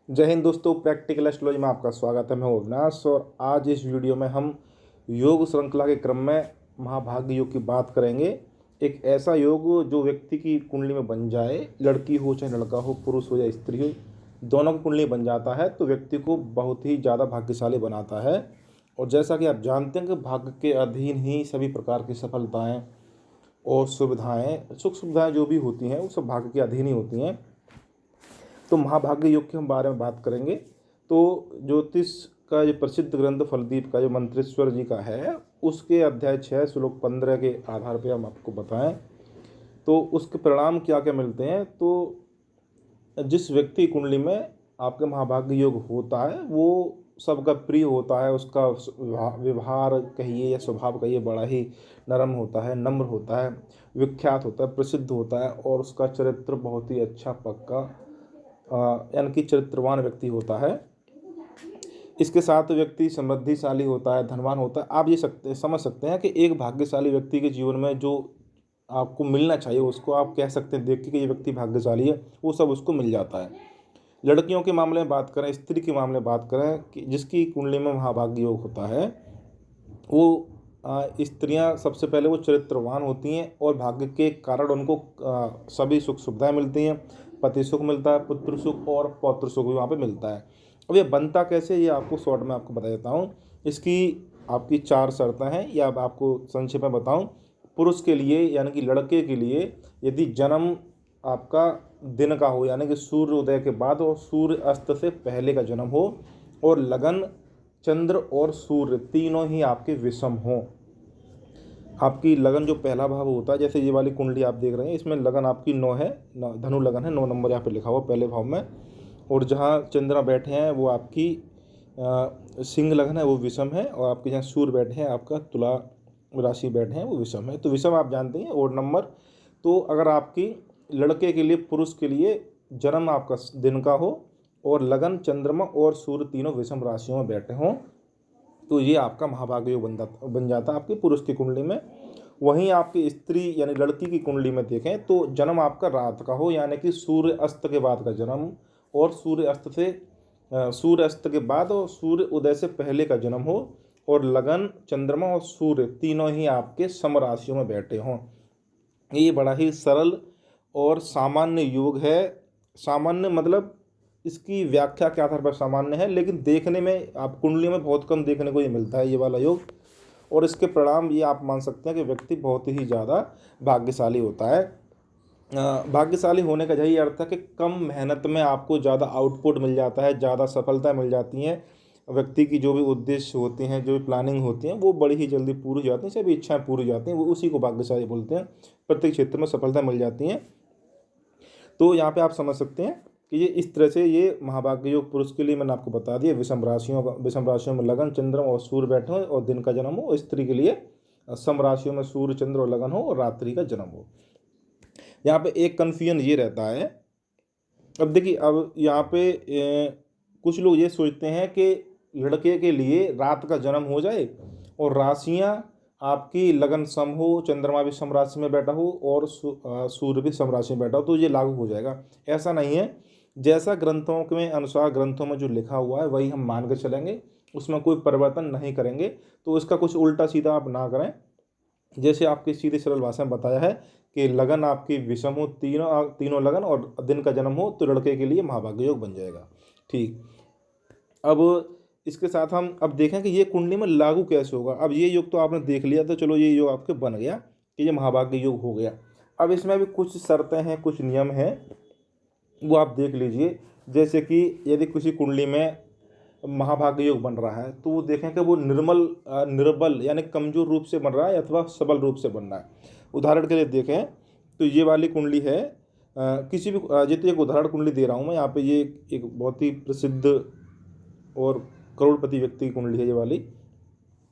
जय हिंद दोस्तों, practical astrology में आपका स्वागत है। मैं हूं अविनाश और आज इस वीडियो में हम योग श्रृंखला के क्रम में महाभाग्य योग की बात करेंगे। एक ऐसा योग जो व्यक्ति की कुंडली में बन जाए, लड़की हो चाहे लड़का हो, पुरुष हो या स्त्री हो, दोनों की कुंडली बन जाता है तो व्यक्ति को बहुत ही ज़्यादा भाग्यशाली बनाता है। और जैसा कि आप जानते हैं कि भाग्य के अधीन ही सभी प्रकार की सफलताएँ और सुविधाएँ, सुख सुविधाएँ जो भी होती हैं वो सब भाग्य के अधीन ही होती हैं। तो महाभाग्य योग के हम बारे में बात करेंगे। तो ज्योतिष का जो प्रसिद्ध ग्रंथ फलदीप का जो मंत्रेश्वर जी का है, उसके अध्याय 6 श्लोक 15 के आधार पर हम आपको बताएं तो उसके परिणाम क्या क्या मिलते हैं। तो जिस व्यक्ति कुंडली में आपके महाभाग्य योग होता है वो सबका प्रिय होता है। उसका व्यवहार कहिए या स्वभाव कहिए बड़ा ही नरम होता है, नम्र होता है, विख्यात होता है, प्रसिद्ध होता है और उसका चरित्र बहुत ही अच्छा पक्का यानी कि चरित्रवान व्यक्ति होता है। इसके साथ व्यक्ति समृद्धिशाली होता है, धनवान होता है। आप ये समझ सकते हैं कि एक भाग्यशाली व्यक्ति के जीवन में जो आपको मिलना चाहिए उसको आप कह सकते हैं देख के कि ये व्यक्ति भाग्यशाली है, वो सब उसको मिल जाता है। लड़कियों के मामले में बात करें, स्त्री के मामले में बात करें कि जिसकी कुंडली में महाभाग्य योग होता है वो स्त्रियां सबसे पहले वो चरित्रवान होती हैं और भाग्य के कारण उनको सभी सुख सुविधाएं मिलती हैं। पति सुख मिलता है, पुत्र सुख और पौत्र सुख भी वहाँ पे मिलता है। अब ये बनता कैसे, ये आपको शॉर्ट में आपको बता देता हूँ। इसकी आपकी 4 शर्तें हैं, या अब आपको संक्षेप में बताऊँ। पुरुष के लिए यानी कि लड़के के लिए यदि जन्म आपका दिन का हो यानी कि सूर्योदय के बाद और सूर्य अस्त से पहले का जन्म हो और लगन चंद्र और सूर्य तीनों ही आपके विषम हों। आपकी लगन जो पहला भाव होता है, जैसे ये वाली कुंडली आप देख रहे हैं, इसमें लगन आपकी 9 है, धनु लगन है, 9 नंबर यहाँ पे लिखा हुआ पहले भाव में। और जहाँ चंद्रमा बैठे हैं वो आपकी सिंह लगन है, वो विषम है। और आपके जहाँ सूर्य बैठे हैं, आपका तुला राशि बैठे हैं, वो विषम है। तो विषम आप जानते हैं। और नंबर, तो अगर आपकी लड़के के लिए, पुरुष के लिए जन्म आपका दिन का हो और लगन चंद्रमा और सूर्य तीनों विषम राशियों में बैठे हों तो ये आपका महाभाग्य योग बन जाता है आपकी पुरुष की कुंडली में। वहीं आपकी स्त्री यानी लड़की की कुंडली में देखें तो जन्म आपका रात का हो यानी कि सूर्य अस्त के बाद का जन्म और सूर्य अस्त के बाद और सूर्य उदय से पहले का जन्म हो और लगन चंद्रमा और सूर्य तीनों ही आपके सम राशियों में बैठे हों। ये बड़ा ही सरल और सामान्य योग है। सामान्य मतलब इसकी व्याख्या के आधार पर सामान्य है, लेकिन देखने में आप कुंडली में बहुत कम देखने को ये मिलता है ये वाला योग। और इसके परिणाम ये आप मान सकते हैं कि व्यक्ति बहुत ही ज़्यादा भाग्यशाली होता है। भाग्यशाली होने का यही अर्थ है कि कम मेहनत में आपको ज़्यादा आउटपुट मिल जाता है, ज़्यादा सफलता मिल जाती हैं। व्यक्ति की जो भी उद्देश्य होते हैं, जो भी प्लानिंग होती हैं, वो बड़ी ही जल्दी पूरी हो जाती हैं, सभी इच्छाएं पूरी हो जाती हैं, वो उसी को भाग्यशाली बोलते हैं। प्रत्येक क्षेत्र में सफलता मिल जाती हैं। तो यहाँ पे आप समझ सकते हैं कि ये इस तरह से ये महाभाग्य योग पुरुष के लिए मैंने आपको बता दिया। विषम राशियों में लगन चंद्र और सूर्य बैठे हो और दिन का जन्म हो। और स्त्री के लिए सम राशियों में सूर्य चंद्र और लगन हो और रात्रि का जन्म हो। यहाँ पे एक कन्फ्यूजन ये रहता है। अब देखिए, अब यहाँ पे कुछ लोग ये सोचते हैं कि लड़के के लिए रात का जन्म हो जाए और राशियाँ आपकी लगन सम हो, चंद्रमा भी सम राशि में बैठा हो और सूर्य भी सम राशि में बैठा हो तो ये लागू हो जाएगा। ऐसा नहीं है। जैसा ग्रंथों के अनुसार, ग्रंथों में जो लिखा हुआ है वही हम मान के चलेंगे, उसमें कोई परिवर्तन नहीं करेंगे। तो इसका कुछ उल्टा सीधा आप ना करें। जैसे आपकी सीधी सरल भाषा में बताया है कि लगन आपकी विषम हो, तीनों लगन और दिन का जन्म हो तो लड़के के लिए महाभाग्य योग बन जाएगा। ठीक, अब इसके साथ हम अब देखें कि ये कुंडली में लागू कैसे होगा। अब ये योग तो आपने देख लिया, तो चलो ये योग आपके बन गया कि ये महाभाग्य योग हो गया। अब इसमें भी कुछ शर्तें हैं, कुछ नियम हैं, वो आप देख लीजिए। जैसे कि यदि किसी कुंडली में महाभाग्य योग बन रहा है तो वो देखें कि वो निर्बल यानी कमजोर रूप से बन रहा है अथवा सबल रूप से बन रहा है। उदाहरण के लिए देखें तो ये वाली कुंडली है, किसी भी जितने एक उदाहरण कुंडली दे रहा हूँ मैं यहाँ पे। ये एक बहुत ही प्रसिद्ध और करोड़पति व्यक्ति की कुंडली है ये वाली।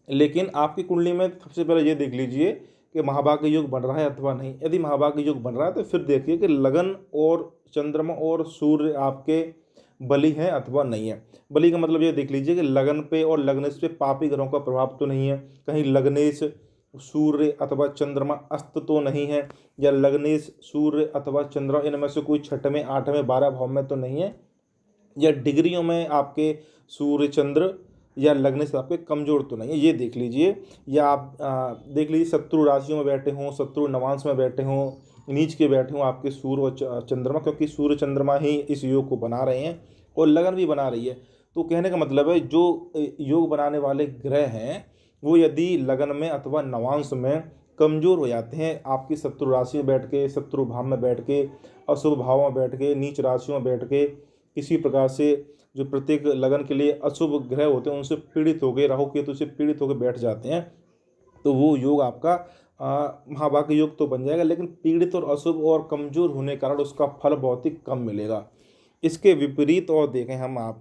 लेकिन आपकी कुंडली में सबसे पहले ये देख लीजिए कि महाभाग्य योग बन रहा है अथवा नहीं। यदि महाभाग्य योग बन रहा है तो फिर देखिए कि लगन और चंद्रमा और सूर्य आपके बली हैं अथवा नहीं है। बली का मतलब ये देख लीजिए कि लगन पे और लग्नेश पे पापी ग्रहों का प्रभाव तो नहीं है, कहीं लग्नेश सूर्य अथवा चंद्रमा अस्त तो नहीं है, या लग्नेश सूर्य अथवा चंद्रमा इनमें से कोई 6वें 8वें 12 भाव में तो नहीं है। या डिग्रियों में आपके सूर्य चंद्र या लगने से आपके कमज़ोर तो नहीं है, ये देख लीजिए। या आप देख लीजिए शत्रु राशियों में बैठे हों, शत्रु नवांश में बैठे हों, नीच के बैठे हों आपके सूर्य और चंद्रमा, क्योंकि सूर्य चंद्रमा ही इस योग को बना रहे हैं और लगन भी बना रही है। तो कहने का मतलब है जो योग बनाने वाले ग्रह हैं वो यदि लगन में अथवा नवांश में कमज़ोर हो जाते हैं, आपकी शत्रु राशि में बैठ के, शत्रु भाव में बैठ के, अशुभ भाव में बैठ के, नीच राशियों में बैठ के, किसी प्रकार से जो प्रत्येक लगन के लिए अशुभ ग्रह होते हैं उनसे पीड़ित हो गए, राहु केतु से पीड़ित होकर बैठ जाते हैं, तो वो योग आपका महाभाग्य योग तो बन जाएगा, लेकिन पीड़ित और अशुभ और कमज़ोर होने के कारण उसका फल बहुत ही कम मिलेगा। इसके विपरीत और देखें हम आप,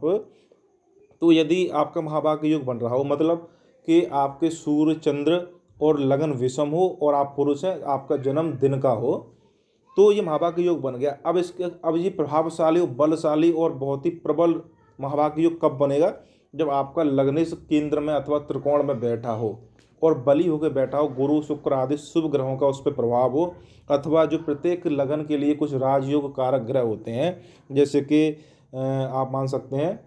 तो यदि आपका महाभाग्य योग बन रहा हो, मतलब कि आपके सूर्य चंद्र और लगन विषम हो और आप पुरुष हैं, आपका जन्म दिन का हो, तो ये महाभाग्य योग बन गया। अब ये प्रभावशाली और बलशाली और बहुत ही प्रबल महाभाग्य योग कब बनेगा? जब आपका लग्नेश केंद्र में अथवा त्रिकोण में बैठा हो और बली होकर बैठा हो, गुरु शुक्र आदि शुभ ग्रहों का उस पर प्रभाव हो, अथवा जो प्रत्येक लगन के लिए कुछ राजयोग कारक ग्रह होते हैं, जैसे कि आप मान सकते हैं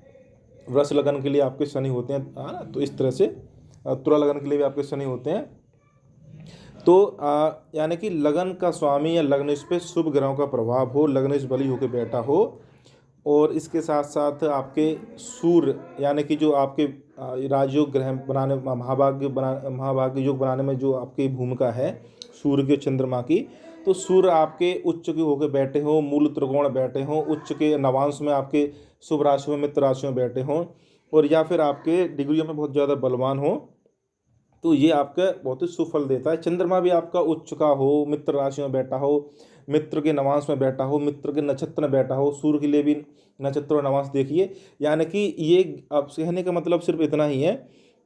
वृष लगन के लिए आपके शनि होते हैं, है ना, तो इस तरह से तुला लगन के लिए भी आपके शनि होते हैं। तो यानी कि लगन का स्वामी या लग्नेश पे शुभ ग्रहों का प्रभाव हो, लग्नेश बली होकर बैठा हो, और इसके साथ साथ आपके सूर्य यानी कि जो आपके राजयोग ग्रह बनाने महाभाग्य योग बनाने में जो आपकी भूमिका है सूर्य के चंद्रमा की, तो सूर्य आपके उच्च के होकर बैठे हो, मूल त्रिकोण बैठे हो, उच्च के नवांश में आपके शुभ राशि में मित्र राशि में बैठे हों, और या फिर आपके डिग्रियों में बहुत ज़्यादा बलवान हो, तो ये आपका बहुत ही सुफल देता है। चंद्रमा भी आपका उच्च का हो, मित्र राशि में बैठा हो, मित्र के नवांश में बैठा हो, मित्र के नक्षत्र में बैठा हो, सूर्य के लिए भी नक्षत्र और नवांश देखिए। यानी कि ये अब कहने का मतलब सिर्फ इतना ही है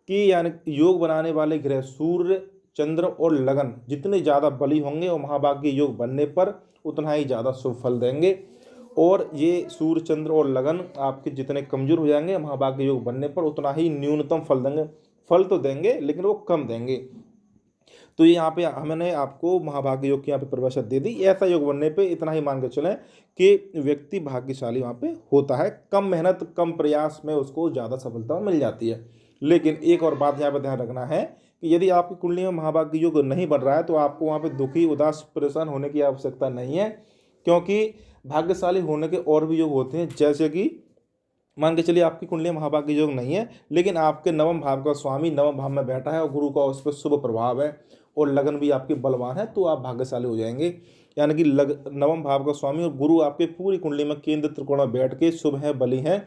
कि यानी योग बनाने वाले ग्रह सूर्य चंद्र और लगन जितने ज़्यादा बली होंगे और महाभाग्य योग बनने पर उतना ही ज़्यादा शुभ फल देंगे, और ये सूर्य चंद्र और लगन आपके जितने कमज़ोर हो जाएंगे महाभाग्य योग बनने पर उतना ही न्यूनतम फल देंगे। फल तो देंगे लेकिन वो कम देंगे। तो ये यहाँ पे हमने आपको महाभाग्य योग की यहाँ पे परिभाषा दे दी। ऐसा योग बनने पे इतना ही मान के चलें कि व्यक्ति भाग्यशाली वहाँ पे होता है, कम मेहनत कम प्रयास में उसको ज़्यादा सफलता मिल जाती है। लेकिन एक और बात यहाँ पे ध्यान रखना है कि यदि आपकी कुंडली में महाभाग्य योग नहीं बन रहा है तो आपको वहाँ पे दुखी उदास परेशान होने की आवश्यकता नहीं है, क्योंकि भाग्यशाली होने के और भी योग होते हैं। जैसे कि मान के चलिए आपकी कुंडली महाभाग्य योग नहीं है, लेकिन आपके नवम भाव का स्वामी नवम भाव में बैठा है और गुरु का उस पर शुभ प्रभाव है और लगन भी आपके बलवान है, तो आप भाग्यशाली हो जाएंगे। यानी कि नवम भाव का स्वामी और गुरु आपके पूरी कुंडली में केंद्र त्रिकोण में बैठ के शुभ है, बली हैं,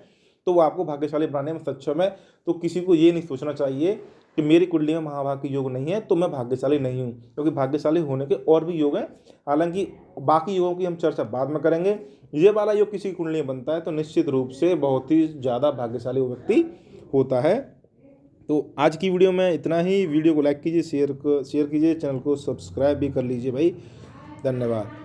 तो वो आपको भाग्यशाली बनाने में सक्षम है। तो किसी को ये नहीं सोचना चाहिए कि मेरी कुंडली में महाभाग्य योग नहीं है तो मैं भाग्यशाली नहीं हूँ, क्योंकि भाग्यशाली होने के और भी योग हैं। हालांकि बाकी योगों की हम चर्चा बाद में करेंगे। ये वाला योग किसी कुंडली में बनता है तो निश्चित रूप से बहुत ही ज़्यादा भाग्यशाली व्यक्ति होता है। तो आज की वीडियो में इतना ही। वीडियो को लाइक कीजिए, शेयर कीजिए, चैनल को सब्सक्राइब भी कर लीजिए भाई। धन्यवाद।